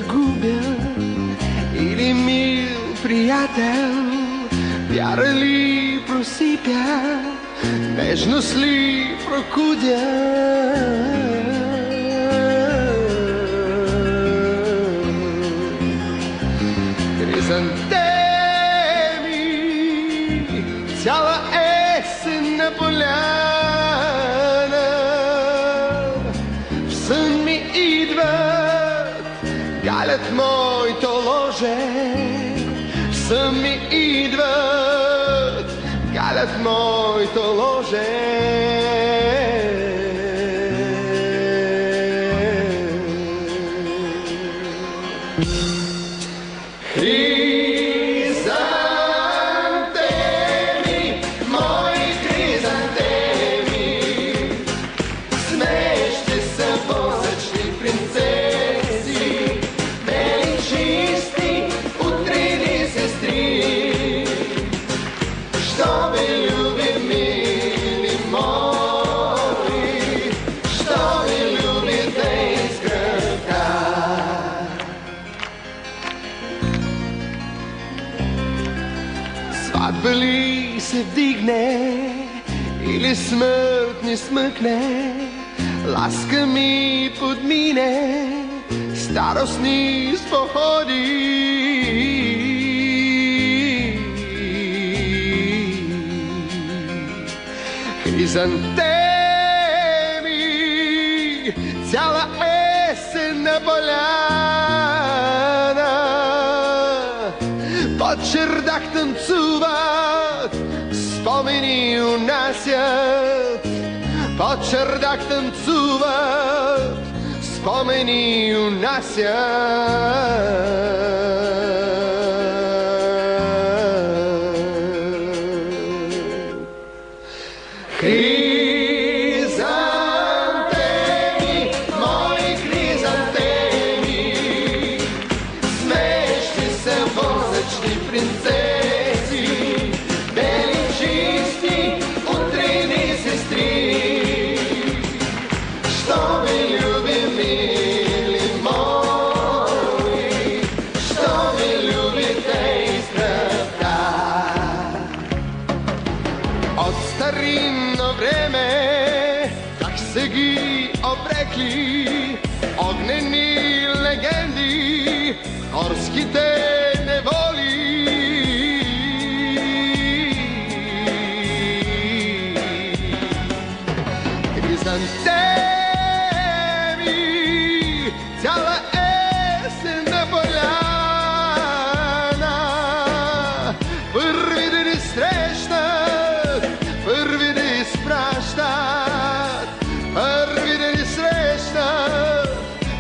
загубя или мил приятел, вяра ли просипя, нежност ли прокудя? Хризантеми, цяла есен на поляна, в сън ми идват, галят моето ложе. В сън ми идват, галят моето ложе. Хризантеми, мои хризантеми, смешни са восъчни принцеси, бели чисти, утрини сестри. Що ме люби, мили мои, що ме любите из кръвта. Сватба ли се вдигне или смърт ни смъкне, ласка ми подмине, старостни споходи. Хризантеми, цяла есен на поляна, под чердак танцуват, спомени унасят. Под чердак танцуват, спомени унасят. Хризантеми, мои хризантеми, смешни са восъчни принцеси, бели чисти, утрини сестри. Що ме люби, мили мои, що ме любите из кръвта. От старинно време как се ги обрекли огнени легенди горските неволи. Хризантеми, цяла есен на поляна, първи да ни срещнат, първи да изпращат, първи да ни срещнат,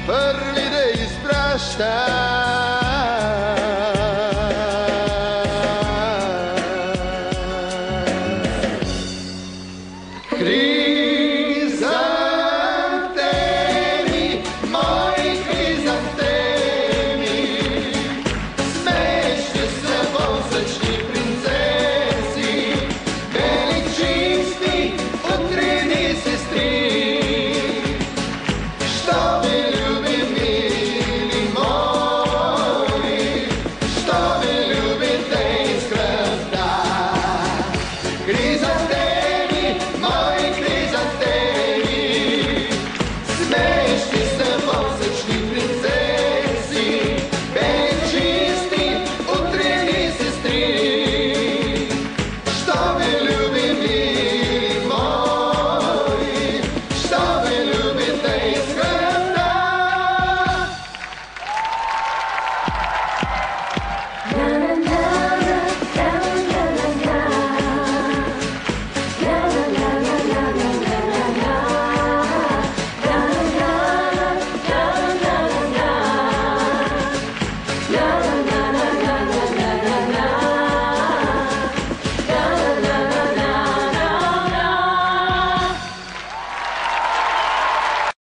първи да изпращат. Хризантеми, мои хризантеми, смешни са восъчни принцеси, бели чисти, утрини сестри. Що ме люби, мили мои, що ме любите из кръвта. Хризантеми, мои хризантеми, смешни са восъчни принцеси, бели чисти, утрини сестри. Що ме люби, мили мои, що ме любите из кръвта.